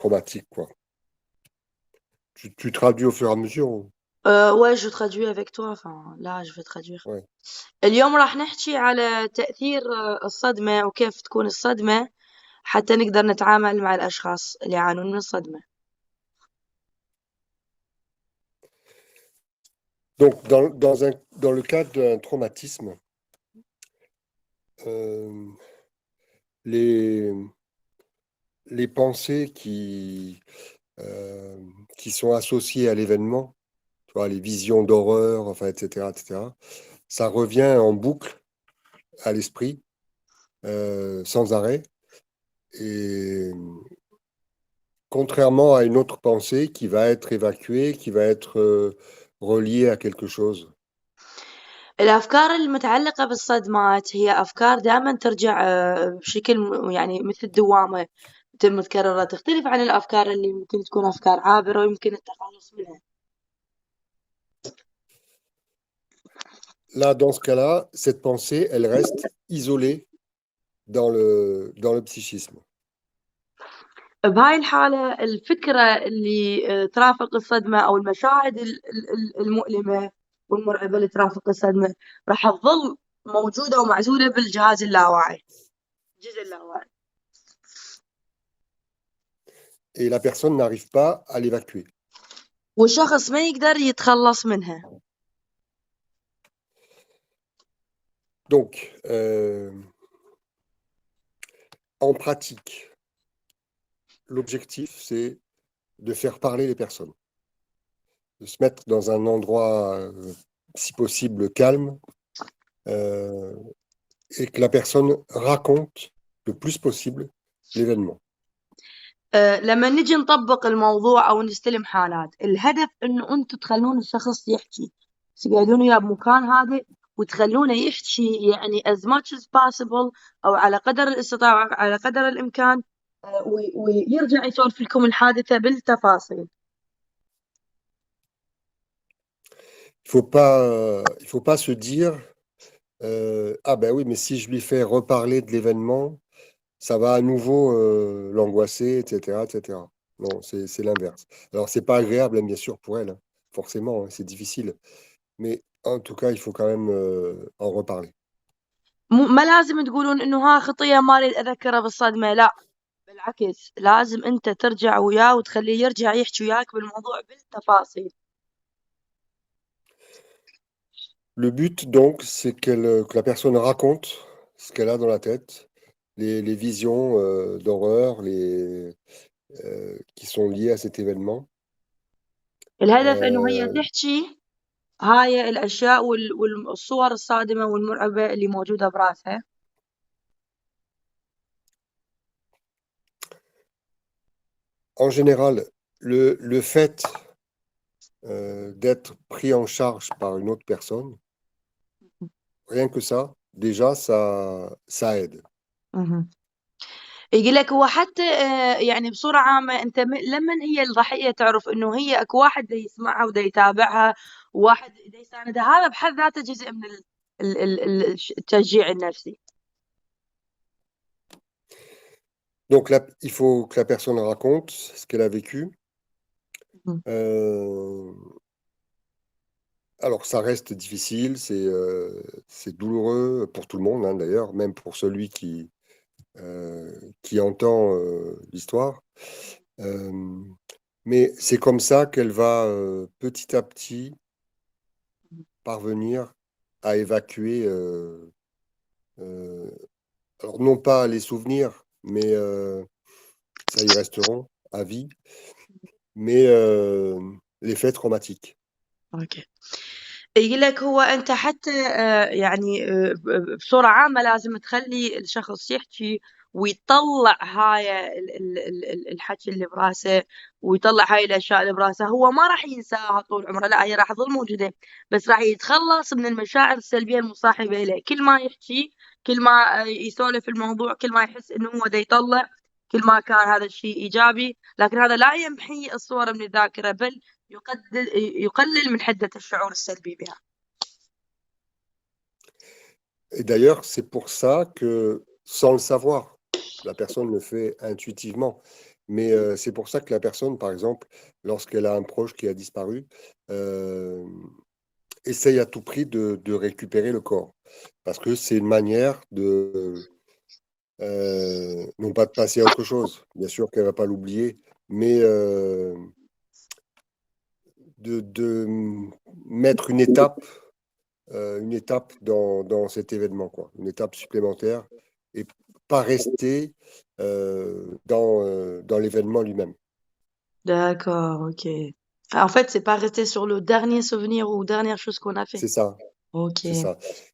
traumatique, quoi. Tu traduis au fur et à mesure. Ouais, je traduis avec toi. Enfin, là, je vais traduire. Ouais. اليوم راح نحكي على تأثير الصدمة وكيف تكون الصدمة حتى نقدر نتعامل مع الأشخاص اللي يعانون من الصدمة. Donc, dans le cadre d'un traumatisme, euh, les, les pensées qui sont associées à l'événement, tu vois, les visions d'horreur, enfin, etc., ça revient en boucle à l'esprit sans arrêt. Et contrairement à une autre pensée qui va être évacuée, qui va être reliée à quelque chose. الأفكار المتعلقة بالصدمات هي أفكار دائما ترجع بشكل يعني مثل الدوامة تتم متكررة، تختلف عن الأفكار اللي ممكن تكون أفكار عابرة ويمكن التخلص منها. Là, dans ce cas-là, cette pensée, elle reste isolée dans le psychisme. بهاي الحالة الفكرة اللي ترافق الصدمة أو المشاهد المؤلمة والمرعبة اللي ترافق الصدمة راح تظل موجودة ومعزولة بالجهاز اللاواعي، الجزء اللاواعي. Et la personne n'arrive pas à l'évacuer. والشخص ما يقدر يتخلص منها. Donc, en pratique, l'objectif, c'est de faire parler les personnes, de se mettre dans un endroit, si possible, calme, euh, et que la personne raconte le plus possible l'événement. لما نجي نطبق الموضوع أو نستلم حالات، الهدف إنه أنتوا تخلون الشخص يحكي، تقعدون وياه بمكان هادئ وتخلونه يحكي يعني as much as possible أو على قدر الاستطاعة على قدر الإمكان، ويرجع يسولف لكم الحادثة بالتفاصيل. Il faut pas se dire ah ben oui, mais si je lui fais reparler de l'événement, ça va à nouveau l'angoisser, etc., etc. Non, c'est l'inverse. Alors, c'est pas agréable, hein, bien sûr, pour elle, hein. Forcément, hein, c'est difficile. Mais en tout cas, il faut quand même en reparler. ما لازم تقولون إنه ها خطية ما أريد أذكره بالصدمة، لا بالعكس لازم أنت ترجع وياه وتخليه يرجع يحكي وياك بالموضوع بالتفاصيل. Le but, donc, c'est que la personne raconte ce qu'elle a dans la tête, les visions d'horreur qui sont liées à cet événement. الهدف إنه هي Euh, تحكي هاي الأشياء والصور الصادمة والمرعبة اللي موجودة براسها. En général, le fait d'être pris en charge par une autre personne, rien que ça, déjà, ça aide. مهم. يقول لك هو حتى يعني بصورة عامة أنت لما هي الضحية تعرف إنه هي أكو واحد دا يسمعها ودا يتابعها وواحد دا يساندها، هذا بحد ذاته جزء من التشجيع النفسي. Donc là, il faut que la personne raconte ce qu'elle a vécu. مهم. Euh, alors, ça reste difficile, c'est douloureux pour tout le monde, hein, d'ailleurs, même pour celui qui entend l'histoire. Euh, mais c'est comme ça qu'elle va petit à petit parvenir à évacuer, euh, alors non pas les souvenirs, mais ça y resteront à vie, mais les faits traumatiques. اوكي. يقول لك هو انت حتى يعني بصورة عامة لازم تخلي الشخص يحكي ويطلع هاي الحكي اللي براسه ويطلع هاي الاشياء اللي براسه، هو ما راح ينساها طول عمره، لا هي راح تظل موجودة، بس راح يتخلص من المشاعر السلبية المصاحبة له. كل ما يحكي، كل ما يسولف الموضوع، كل ما يحس انه هو دا يطلع، كل ما كان هذا الشيء ايجابي. لكن هذا لا يمحي الصور من الذاكرة، بل يقلل من حدة الشعور السلبي بها. Et d'ailleurs, c'est pour ça que, sans le savoir, la personne le fait intuitivement, Mais c'est pour ça que la personne, par exemple, lorsqu'elle a un proche qui a disparu, essaye à tout prix de récupérer le corps. Parce que c'est une manière non pas de passer à autre chose, bien sûr qu'elle ne va pas l'oublier, mais de mettre une étape dans cet événement, quoi, une étape supplémentaire, et pas rester dans l'événement lui-même. D'accord, ok. En fait, c'est pas rester sur le dernier souvenir ou dernière chose qu'on a fait. C'est ça, Ok. c'est ça.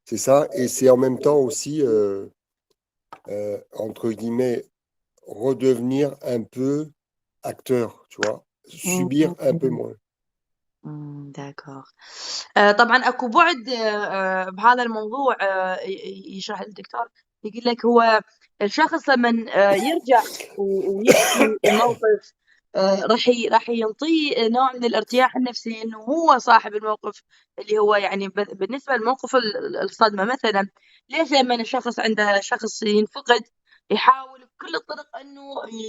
C'est ça, et c'est en même temps aussi, entre guillemets, redevenir un peu acteur, tu vois, subir un peu مم. moins. d'accord. طبعا اكو بعد بهذا الموضوع يشرح الدكتور يقول لك هو الشخص لما يرجع ويحكي الموقف راح ينطيه نوع من الارتياح النفسي انه هو صاحب الموقف اللي هو يعني بالنسبه لموقف الصدمه مثلا. ليش لما الشخص عنده شخص ينفقد يحاول بكل الطرق انه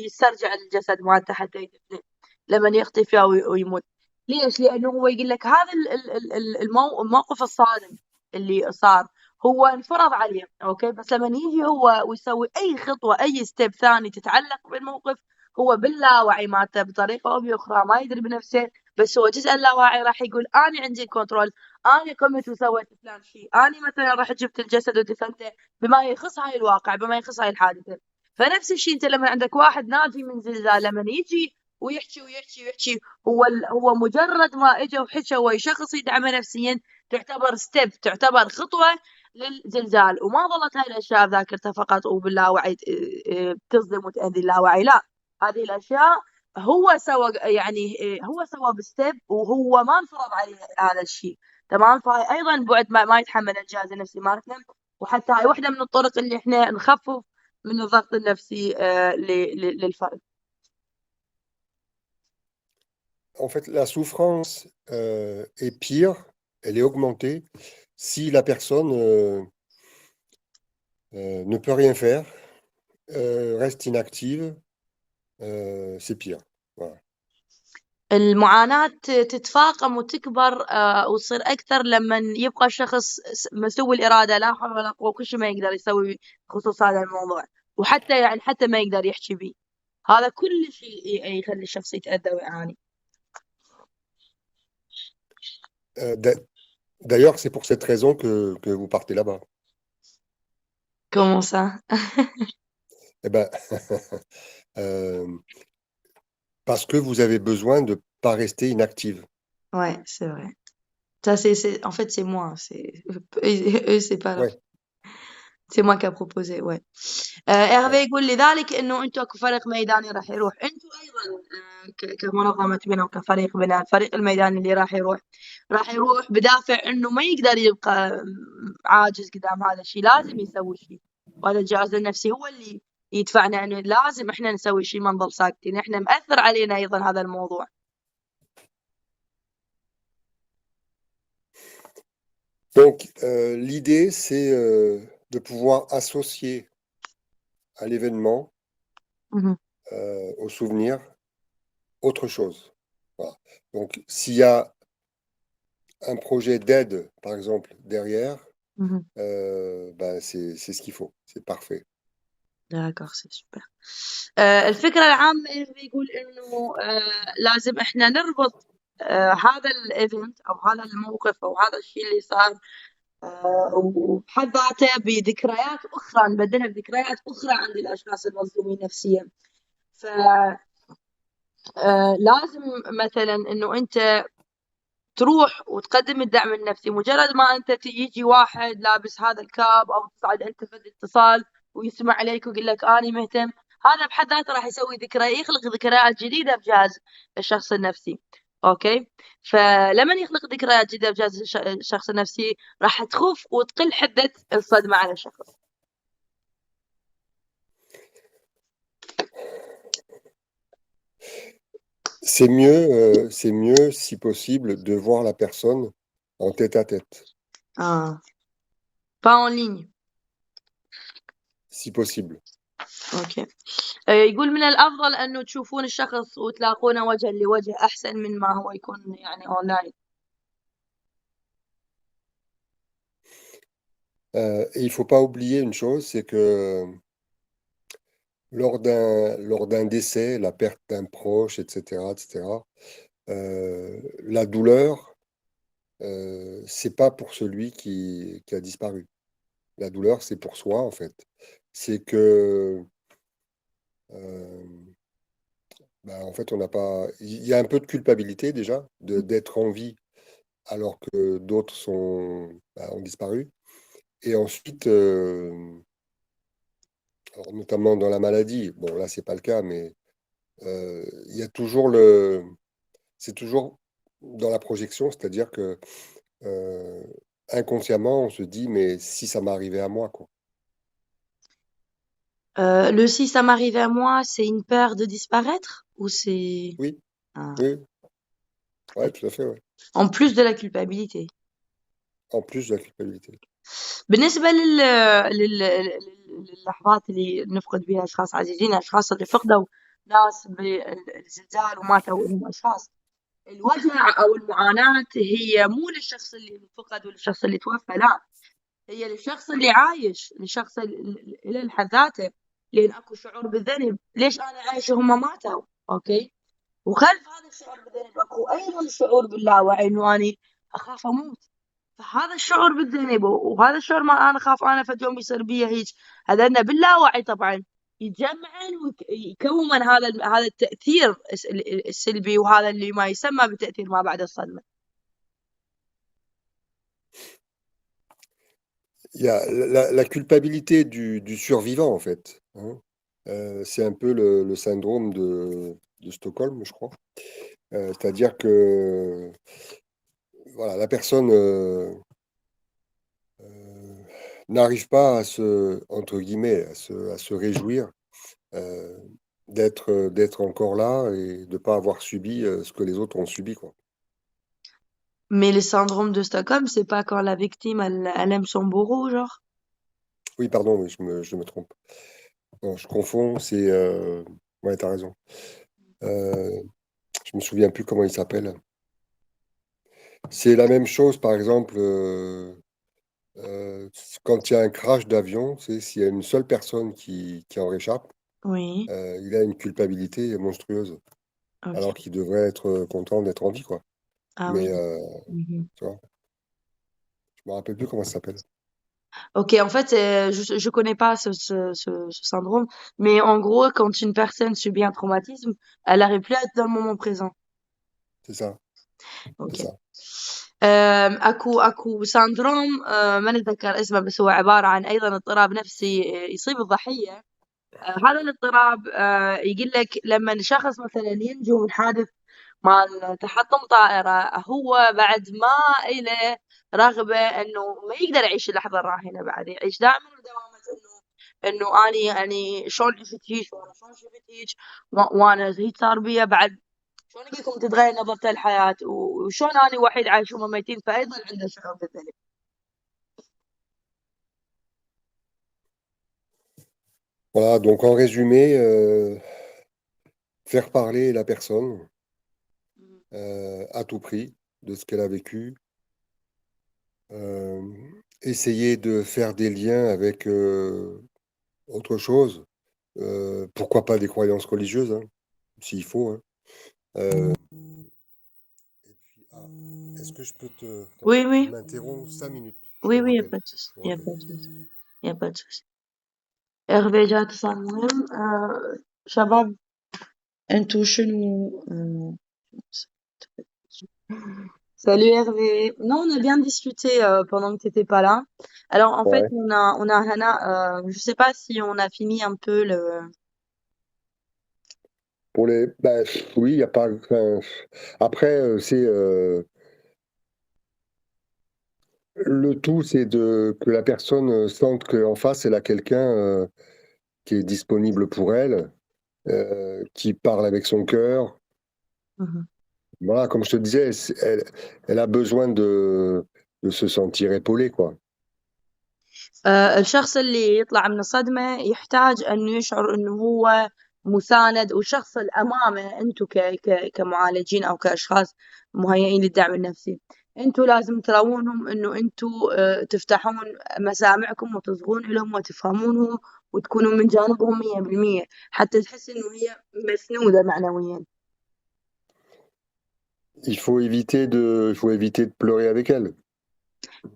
يسترجع الجسد مالته حتى يدفنه لما يختفي او يموت؟ ليش؟ لأنه هو يقول لك هذا الموقف الصادم اللي صار هو انفرض عليه، أوكي، بس لما يجي هو ويسوي أي خطوة أي ستيب ثاني تتعلق بالموقف هو باللاوعي مالته بطريقة أو بأخرى ما يدري بنفسه، بس هو جزء اللاواعي راح يقول أنا عندي الكنترول، أنا قمت وسويت فلان شيء، أنا مثلا رحت جبت الجسد ودفنته بما يخص هاي الواقع بما يخص هاي الحادثة. فنفس الشيء أنت لما عندك واحد ناجي من زلزال لما يجي ويحكي ويحكي ويحكي هو مجرد ما اجى وحكى وشخص يدعمه نفسيا تعتبر ستيب، تعتبر خطوه للزلزال، وما ظلت هاي الاشياء بذاكرته فقط وباللاوعي بتصدم وتاذي اللاوعي، لا، هذه الاشياء هو سوى يعني هو سوى بستيب وهو ما انفرض عليه هذا الشيء. تمام. فهاي ايضا بعد ما يتحمل الجهاز النفسي مالتنا، وحتى هاي واحده من الطرق اللي احنا نخفف من الضغط النفسي للفرد. En fait, la souffrance est pire, elle est augmentée si la personne ne peut rien faire, reste inactive, c'est pire. Voilà. المعاناة تتفاقم وتكبر وتصير أكثر لما يبقى الشخص مسوي الإرادة لا حول ولا قوة كل شيء ما يقدر يسوي بخصوص هذا الموضوع، وحتى يعني حتى ما يقدر يحكي بيه، هذا كل شيء يخلي الشخص يتأذى ويعاني. D'ailleurs, c'est pour cette raison que vous partez là-bas. Comment ça? Eh ben, euh, parce que vous avez besoin de ne pas rester inactive. Ouais, c'est vrai. Ça, en fait, c'est moi. Eux, c'est pas leur. Ouais. C'est moi qui a proposé. Ouais. هذا Ouais. يقول لذلك انه انتم كفريق ميداني راح يروح انتم ايضا كمنظمه بنا وكفريق بنا الفريق الميداني اللي راح يروح بدافع انه ما يقدر يبقى عاجز قدام هذا الشيء، لازم يسوي شيء، وهذا الجهاز النفسي هو اللي يدفعنا انه لازم احنا نسوي شيء ما نظل ساكتين، احنا مأثر علينا ايضا هذا الموضوع. Donc, l'idée, c'est de pouvoir associer à l'événement, مهم. au souvenir, autre chose. Voilà. Donc, s'il y a un projet d'aide, par exemple, derrière, مهم. ben, c'est ce qu'il faut. C'est parfait. داكوغ سي سوبر. الفكرة العامة يقول إنه لازم إحنا نربط هذا الإيفنت أو هذا الموقف أو هذا الشيء اللي صار وبحد ذاته بذكريات أخرى، نبدلها بذكريات أخرى عند الأشخاص المصدومين نفسيا. فلازم مثلا إنه أنت تروح وتقدم الدعم النفسي، مجرد ما أنت يجي واحد لابس هذا الكاب أو تصعد أنت في الاتصال ويسمع عليك ويقول لك أنا مهتم، هذا بحد ذاته راح يسوي يخلق ذكريات جديدة بجهاز الشخص النفسي. أوكي. فلما يخلق ذكريات جديدة بجهاز الشخص النفسي راح تخف وتقل حدة الصدمة على الشخص. C'est mieux, si possible, de voir la personne en tête à tête, Pas en ligne. si possible. أوكي. يقول من الأفضل أنه تشوفون الشخص وتلاقونه وجها لوجه أحسن من ما هو يكون يعني أونلاين. Et il faut pas oublier une chose, c'est que lors d'un décès, la perte d'un proche, etc., la douleur, c'est pas pour celui qui a disparu. La douleur, c'est pour soi, en fait. C'est que, euh, bah, en fait, on n'a pas. Il y a un peu de culpabilité déjà d'être en vie alors que d'autres ont disparu. Et ensuite, alors, notamment dans la maladie, bon là, c'est pas le cas, mais il y a toujours c'est toujours dans la projection, c'est-à-dire que euh, inconsciemment, on se dit, mais si ça m'arrivait à moi, quoi. Le si ça m'arrivait à moi, c'est une peur de disparaître ou c'est Oui, ah, oui, ouais, ok. tout à fait, ouais. En plus de la culpabilité. En plus de la culpabilité. بالنسبة للحظات اللي نفقد بها أشخاص عزيزين، الأشخاص اللي فقدوا ناس بالزلزال وماتوا إنهم أشخاص، الوجع أو المعاناة هي مو للشخص اللي فقد وللشخص اللي توفى، لا، هي للشخص اللي عايش، للشخص إلى لحد ذاته، لأن أكو شعور بالذنب، ليش أنا عايش وهم ماتوا؟ أوكي؟ وخلف هذا الشعور بالذنب أكو أيضا شعور باللاوعي إنه أني أخاف أموت. فهذا الشعور بالذنب وهذا الشعور ما أنا أخاف أنا فد يوم يصير بي هيك، هذا إنه باللاوعي طبعا يتجمعن ويكون هذا التأثير السلبي، وهذا اللي ما يسمى بالتأثير ما بعد الصدمة. Il y a la culpabilité du survivant, en fait, hein. C'est un peu le syndrome de Stockholm, je crois. C'est-à-dire que voilà, la personne euh, n'arrive pas à entre guillemets, à se réjouir euh, d'être encore là et de ne pas avoir subi ce que les autres ont subi, quoi. Mais le syndrome de Stockholm, c'est pas quand la victime, elle aime son bourreau, genre? Oui, pardon, oui, je me trompe. Non, je confonds, c'est... Ouais, t'as raison. Euh, je me souviens plus comment il s'appelle. C'est la même chose, par exemple, euh, quand il y a un crash d'avion, tu sais, s'il y a une seule personne qui en réchappe, Oui, il a une culpabilité monstrueuse, alors ok. qu'il devrait être content d'être en vie, quoi. Ah Mais, oui. Mhm. tu vois, je me rappelle plus comment ça s'appelle. Ok, en fait, je connais pas ce syndrome, mais en gros, quand une personne subit un traumatisme, elle n'arrive plus à être dans le moment présent. C'est ça, c'est Ok. ça. أكو ساندروم ما نتذكر اسمه، بس هو عبارة عن أيضا اضطراب نفسي يصيب الضحية. هذا الاضطراب يقول لك لما شخص مثلا ينجو من حادث مال تحطم طائرة، هو بعد ما إله رغبة إنه ما يقدر يعيش اللحظة الراهنة، بعد يعيش دائما بدوامة إنه أني يعني شلون عشت هيك وأنا شلون شفت هيك وأنا هيك صار بيا بعد، شلون أقول لكم تتغير نظرته للحياة وشلون أنا وحيد عايش وهم ميتين، فأيضا عنده شعور بالذنب. Voilà, donc en résumé, faire parler la personne à tout prix de ce qu'elle a vécu, euh, essayer de faire des liens avec autre chose, pourquoi pas des croyances religieuses, hein, s'il faut, hein. Et puis, ah, est-ce que je peux te... Attends, Oui, je oui, m'interromps 5 minutes, je oui, te oui, il n'y a rappelle, pas de souci, je te il n'y a rappelle. pas de souci, il n'y a pas de souci. hervé جاء اتصال مهم. شباب انتوا شنو Salut Hervé. Non, on a bien discuté pendant que tu n'étais pas là. Alors en fait, Ouais. on a Hana. Je sais pas si on a fini un peu le. Pour les... bah, oui, il n'y a pas... enfin, après, le tout, c'est que la personne sente qu'en face, elle a quelqu'un qui est disponible pour elle, qui parle avec son cœur. Mhm. Voilà, comme je te disais, elle a besoin de se sentir épaulée, quoi. الشخص اللي يطلع من الصدمة يحتاج أنه يشعر أنه هو مساند، والشخص اللي أمامه أنتوا كمعالجين أو كأشخاص مهيئين للدعم النفسي، أنتوا لازم تراونهم أنه أنتوا تفتحون مسامعكم وتصغون لهم وتفهمونهم وتكونوا من جانبهم 100%، حتى تحس أنه هي مسنودة معنويا. Il faut éviter de pleurer avec elle.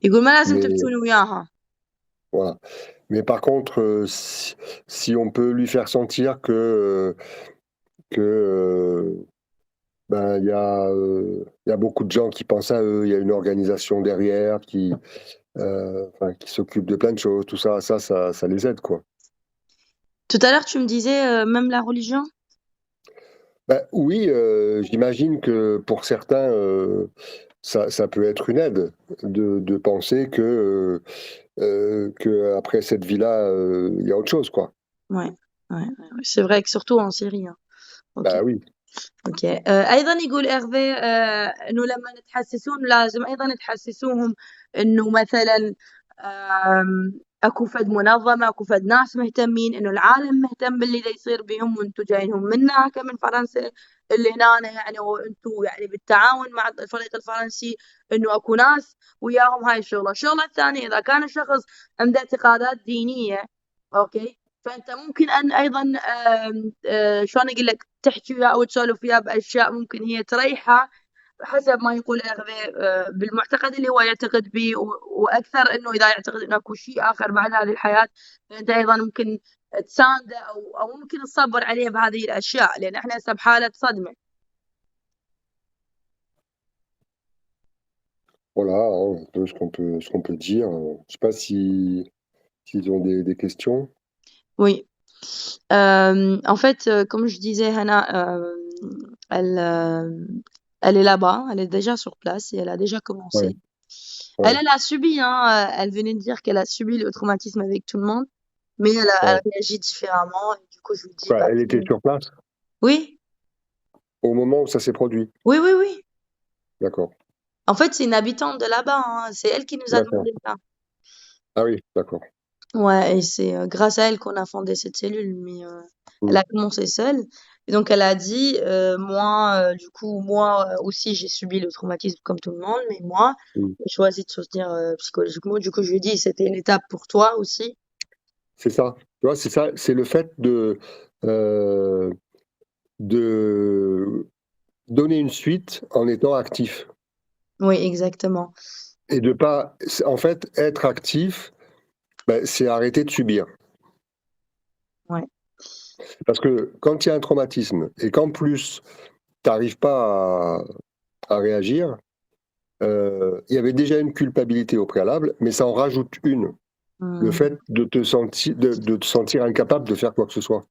يقول ما لازم Mais تبكون وياها. voilà. Mais par contre, si on peut lui faire sentir que ben, il y a beaucoup de gens qui pensent à eux, il y a une organisation derrière enfin, qui s'occupe de plein de choses, tout ça, ça les aide, quoi. Tout à l'heure, tu me disais même la religion? Ben, oui, j'imagine que pour certains, ça peut être une aide de penser que après cette vie-là, il y a autre chose, quoi. Ouais, ouais, ouais. C'est vrai que surtout en Syrie. Hein. Ok. Ben oui, اوكي. ايضا يقول اغفي انه لما تحسسون لازم ايضا تحسسوهم انه مثلا اكو فد منظمه، اكو فد ناس مهتمين، انه العالم مهتم باللي دا يصير بهم، وانتم جايينهم منا هكا من فرنسا اللي هنا يعني، وانتم يعني بالتعاون مع الفريق الفرنسي انه اكو ناس وياهم هاي الشغله الثانيه. اذا كان الشخص عنده اعتقادات دينيه، اوكي، فانت ممكن ان ايضا شلون اقول لك تحكي وياه او تسولف وياه باشياء ممكن هي تريحه حسب ما يقول اغذي بالمعتقد اللي هو يعتقد به، واكثر انه اذا يعتقد انه اكو شيء اخر بعد هذه الحياه، فانت ايضا ممكن تسانده او ممكن تصبر عليه بهذه الاشياء، لان احنا هسه بحاله صدمه. voilà, hein, un peu ce qu'on peut dire. Je sais pas s'ils ont des questions. Oui. En fait, comme je disais, Hannah, elle, elle est là-bas, elle est déjà sur place et elle a déjà Ouais, commencé. Elle, ouais, elle a subi, hein, elle venait de dire qu'elle a subi le traumatisme avec tout le monde, mais elle ouais. réagit différemment. Et du coup, je lui dis, Quoi, bah, elle était sur place oui, au moment où ça s'est produit. oui, oui, oui. D'accord, En fait, c'est une habitante de là-bas, hein, c'est elle qui nous a d'accord. demandé ça. Ah oui, d'accord. Ouais, et c'est grâce à elle qu'on a fondé cette cellule, mais elle Mm, a commencé seule. Et donc elle a dit, moi, du coup, moi aussi j'ai subi le traumatisme comme tout le monde, mais moi, mm. j'ai choisi de soutenir psychologiquement. Du coup, je lui ai dit, c'était une étape pour toi aussi. C'est ça. Tu vois, c'est ça. C'est le fait euh, de donner une suite en étant actif. Oui, exactement. Et de pas. En fait, être actif, ben, c'est arrêter de subir. Ouais. Parce que quand il y a un traumatisme et qu'en plus, tu n'arrives pas à réagir, il y avait déjà une culpabilité au préalable, mais ça en rajoute une. Le Hmm, fait de te sentir incapable de faire quoi que ce soit.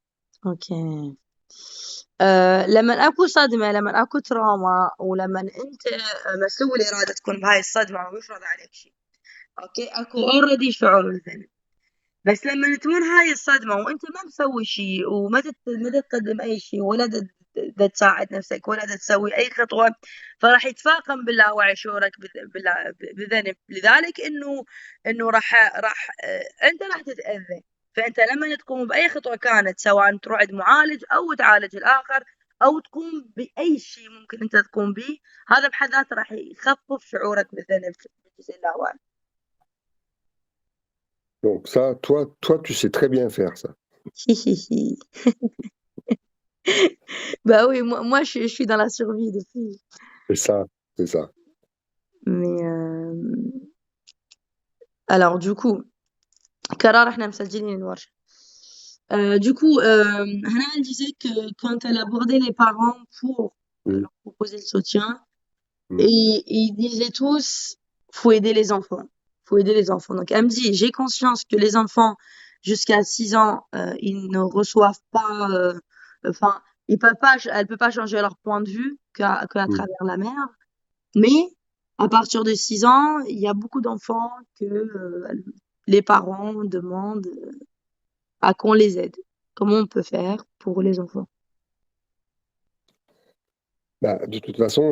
اوكي. لما اكو صدمة، لما اكو تراما، ولما انت مسلوب الإرادة تكون بهاي الصدمة ويفرض عليك شيء، اوكي، اكو اوريدي شعور الذنب. بس لما تمر هاي الصدمة وانت ما مسوي شيء ما تقدم اي شيء، ولا تساعد نفسك، ولا تسوي اي خطوة، فراح يتفاقم باللاوعي شعورك بالذنب، لذلك انه راح انت راح تتأذى. فانت لما تقوم باي خطوة كانت، سواء تروح عند معالج او تعالج الاخر او تقوم باي شيء ممكن انت تقوم به، هذا بحد ذاته راح يخفف شعورك بالذنب بالجزء اللاواعي. Donc ça, tu sais très bien faire ça. Bah oui, moi je suis dans la survie depuis. C'est ça, c'est ça. Mais alors du coup, قرار احنا مسجلين الورشة. Du coup, Hannah elle disait que quand elle abordait les parents pour Mm, leur proposer le soutien, mm. et ils disaient tous, faut aider les enfants, faut aider les enfants. Donc elle me dit, j'ai conscience que les enfants jusqu'à 6 ans, ils ne reçoivent pas, enfin, elle peut pas changer leur point de vue qu'à Mm. travers la mère. Mais à partir de 6 ans, il y a beaucoup d'enfants que les parents demandent à qu'on les aide. Comment on peut faire pour les enfants? Bah, de toute façon,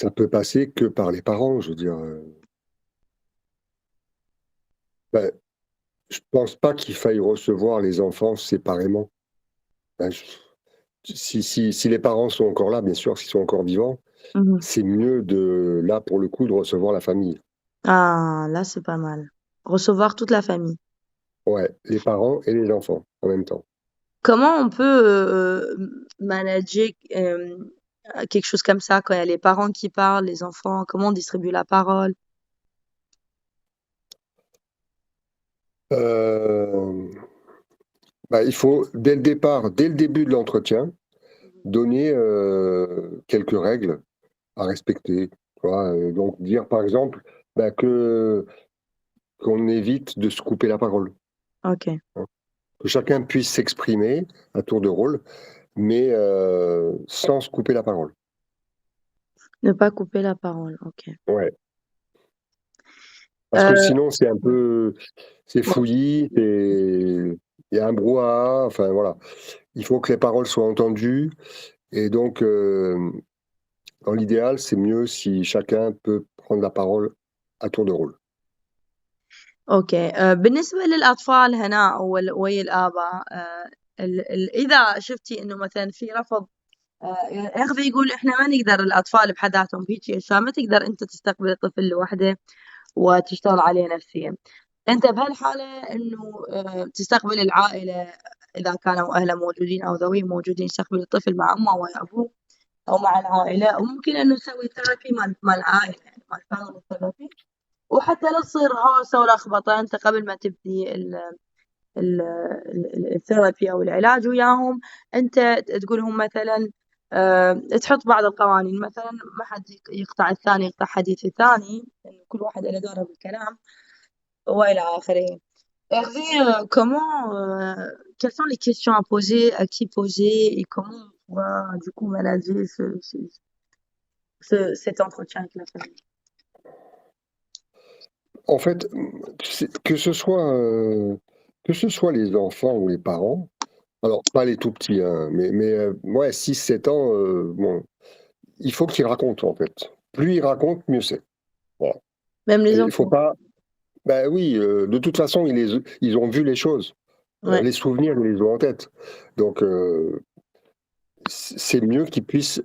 ça peut passer que par les parents, je veux dire. Ben, je pense pas qu'il faille recevoir les enfants séparément. Ben, si les parents sont encore là, bien sûr, s'ils sont encore vivants, Mhm. c'est mieux là, pour le coup, de recevoir la famille. Ah, là, c'est pas mal. Recevoir toute la famille. Ouais, les parents et les enfants en même temps. Comment on peut manager quelque chose comme ça quand il y a les parents qui parlent, les enfants, comment on distribue la parole? Euh, Bah, il faut, dès le départ, dès le début de l'entretien, donner quelques règles à respecter. Tu vois, donc dire par exemple bah, qu'on évite de se couper la parole, Ok. hein. Que chacun puisse s'exprimer à tour de rôle, mais sans se couper la parole. Ne pas couper la parole. Ok. Ouais. Parce que Euh, sinon, c'est bon, fouillis, il y a un brouhaha, enfin voilà. Il faut que les paroles soient entendues, et donc, dans l'idéal, c'est mieux si chacun peut prendre la parole à tour de rôle. اوكي بالنسبة للأطفال هنا ويا الآباء إذا شفتي إنه مثلا في رفض ياخذ يقول إحنا ما نقدر الأطفال بحد ذاتهم هيك أشياء ما تقدر أنت تستقبل الطفل لوحده وتشتغل عليه نفسيا. أنت بهالحالة إنه تستقبل العائلة إذا كانوا أهله موجودين أو ذويه موجودين يستقبل الطفل مع أمه وأبوه أو مع العائلة وممكن إنه نسوي ثيرابي مال العائلة يعني مال فاميلي ثيرابي وحتى لا تصير هوسة ولخبطة أنت قبل ما تبدي الثيرابي أو العلاج وياهم أنت تقول لهم مثلا تحط بعض القوانين مثلا ما حد يقطع الثاني يقطع حديث الثاني إنه كل واحد له دوره بالكلام وإلى آخره. Hervé, quelles sont les questions à poser, à qui poser et comment on pourra du coup manager cet entretien avec la famille? En fait, que ce soit les enfants ou les parents, alors pas les tout petits, hein, mais ouais, 6, 7 ans, bon, il faut qu'ils racontent en fait. Plus ils racontent, mieux c'est. Voilà. Même Et les il faut enfants. pas. Ben oui, de toute façon, ils ont vu les choses. Ouais, Les souvenirs, ils les ont en tête. Donc, c'est mieux qu'ils puissent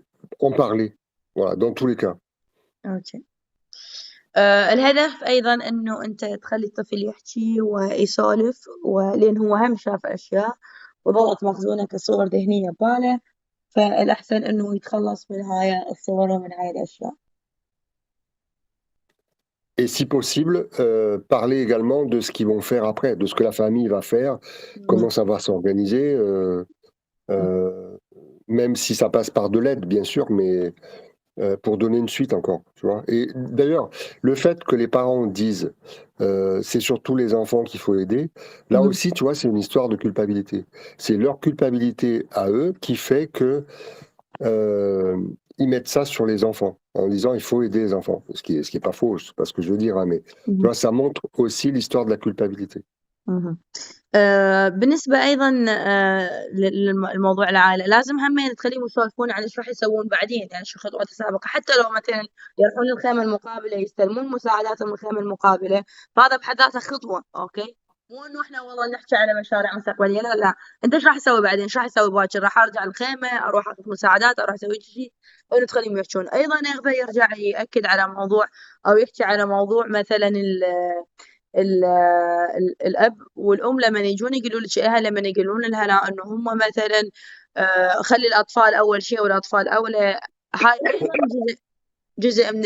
en parler. Voilà, dans tous les cas. ok. الهدف أيضا إنه أنت تخلي الطفل يحكي ويسولف ولأن هو هم شاف أشياء وظلت مخزونة كصور ذهنية بباله فالأحسن إنه يتخلص من هاي الصور ومن هاي الأشياء. Et si possible, parler également de ce qu'ils vont faire après, de ce que la famille va faire, مم. comment ça va s'organiser, euh, même si ça passe par de l'aide, bien sûr, mais pour donner une suite encore, tu vois. Et d'ailleurs, le fait que les parents disent c'est surtout les enfants qu'il faut aider, là مم. aussi, tu vois, c'est une histoire de culpabilité. C'est leur culpabilité à eux qui fait que euh, ils mettent ça sur les enfants en disant il faut aider les enfants, ce qui est pas faux, c'est pas ce que je veux dire, hein, mais tu مم. vois, ça montre aussi l'histoire de la culpabilité. مم. بالنسبة أيضا للموضوع العائلة لازم همين تخليهم يسولفون عن إيش راح يسوون بعدين يعني شو خطوات السابقة حتى لو مثلا يروحون للخيمة المقابلة يستلمون مساعدات من الخيمة المقابلة فهذا بحد ذاته خطوة أوكي مو إنه إحنا والله نحكي على مشاريع مستقبلية لا لا أنت إيش راح تسوي بعدين إيش راح تسوي باكر راح أرجع الخيمة أروح أخذ مساعدات أروح أسوي شيء إنه تخليهم يحكون أيضا يقدر يرجع يأكد على موضوع أو يحكي على موضوع مثلا الأب والأم لما يجون يقولوا لك إياها لما يقولون لها لا إنه هم مثلا خلي الأطفال أول شيء والأطفال أولى هاي أيضا جزء من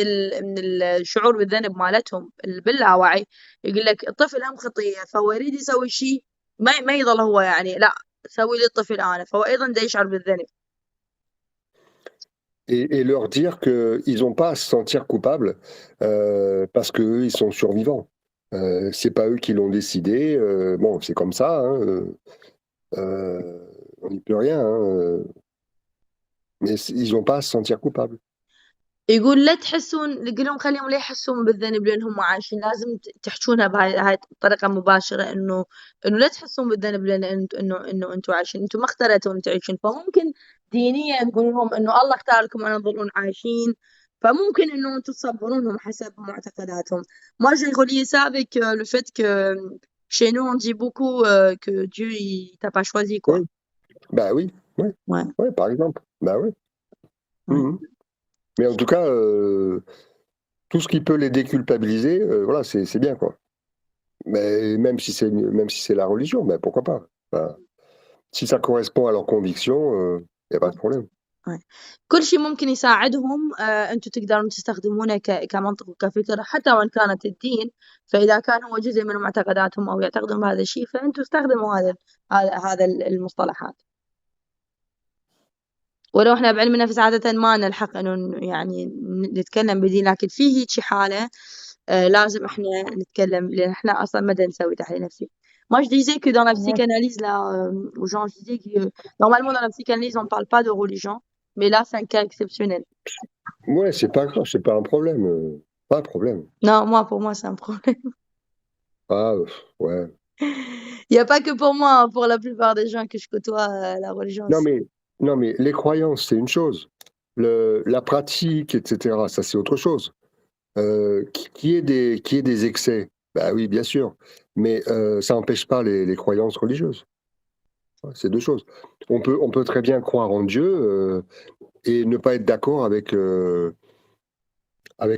الشعور بالذنب مالتهم باللاوعي يقول لك الطفل هم خطية فهو يريد يسوي شيء ما يظل هو يعني لا سوي لي الطفل أنا فهو أيضا دا يشعر بالذنب. Et leur dire qu'ils n'ont pas à se sentir coupables parce qu'eux, ils sont survivants. C'est pas eux qui l'ont décidé. Bon, c'est comme ça, hein, on n'y peut rien, hein, mais ils n'ont pas à se sentir coupables. يقول لا تحسون يقول لهم خليهم لا يحسون بالذنب لأن هم عايشين لازم تحجونها بهاي الطريقة مباشرة إنه لا تحسون بالذنب لأن إنه أنتم عايشين أنتم ما اخترتوا أن تعيشون فممكن دينيا تقول لهم إنه الله اختار لكم أن تظلون عايشين فممكن إنه أنتم تصبرونهم حسب معتقداتهم. Moi, j'ai relié ça avec le fait que chez nous, on dit beaucoup que Dieu, il t'a pas choisi, quoi. Oui, bah oui, oui, Ouais, ouais, par exemple. Bah oui. ouais. Mhm. Mais en tout cas, tout ce qui peut les déculpabiliser, voilà, c'est bien, quoi. Mais même si c'est la religion, ben pourquoi pas. Enfin, si ça correspond à leurs convictions, il n'y a pas de problème. ouais. كل شيء ممكن يساعدهم أنتم تقدرون تستخدمونه كمنطق وكفكرة حتى وإن كانت الدين. فإذا كان هو جزء من معتقداتهم أو يعتقدون بهذا الشيء فأنتم استخدموا هذا المصطلحات. ولو إحنا بعلم النفس عادة ما لنا الحق إنه يعني نتكلم بدين، لكن في هيجي حالة لازم إحنا نتكلم، لأن إحنا أصلا ما نسوي تحليل نفسي. Moi, je disais que dans la psychanalyse, là, aux gens, je disais que normalement, dans la psychanalyse, on ne parle pas de religion, mais là, c'est un cas exceptionnel. Ouais, c'est pas grave, c'est pas un problème. Pas de problème. Non, moi, pour moi, c'est un problème. Ah, ouais. Il n'y a pas que pour moi, hein, pour la plupart des gens que je côtoie, la religion Non, aussi. mais les croyances, c'est une chose. La pratique, etc., ça, c'est autre chose. Qu'il y ait des excès, bah oui, bien sûr. Mais ça n'empêche pas les croyances religieuses. Ouais, c'est deux choses. On peut très bien croire en Dieu et ne pas être d'accord avec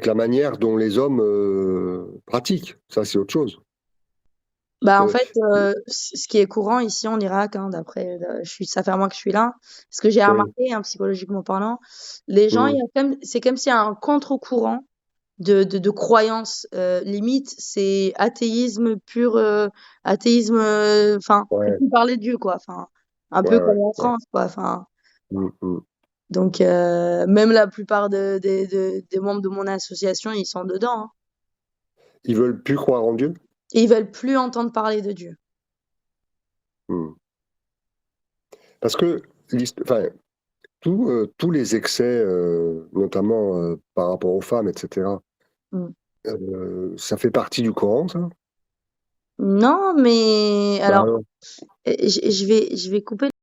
la manière dont les hommes pratiquent. Ça, c'est autre chose. Bah, en Euh, fait, ce qui est courant ici en Irak, hein, d'après, ça fait un mois que je suis là, ce que j'ai oui. remarqué, hein, psychologiquement parlant, les gens, Mm. c'est comme s'il y a un contre-courant de croyances. Limite, c'est athéisme pur, athéisme, enfin, faut Ouais, plus parler de Dieu, quoi. Enfin, un peu ouais, comme ouais, en ouais. France, quoi. Enfin, Mm, mm. donc, même la plupart des membres de mon association, ils sont dedans, hein. Ils veulent plus croire en Dieu. Et ils veulent plus entendre parler de Dieu. Mm. Parce que enfin, tous les excès, notamment par rapport aux femmes, etc., Mm. ça fait partie du Coran, ça? Non, mais Bah, alors, je vais couper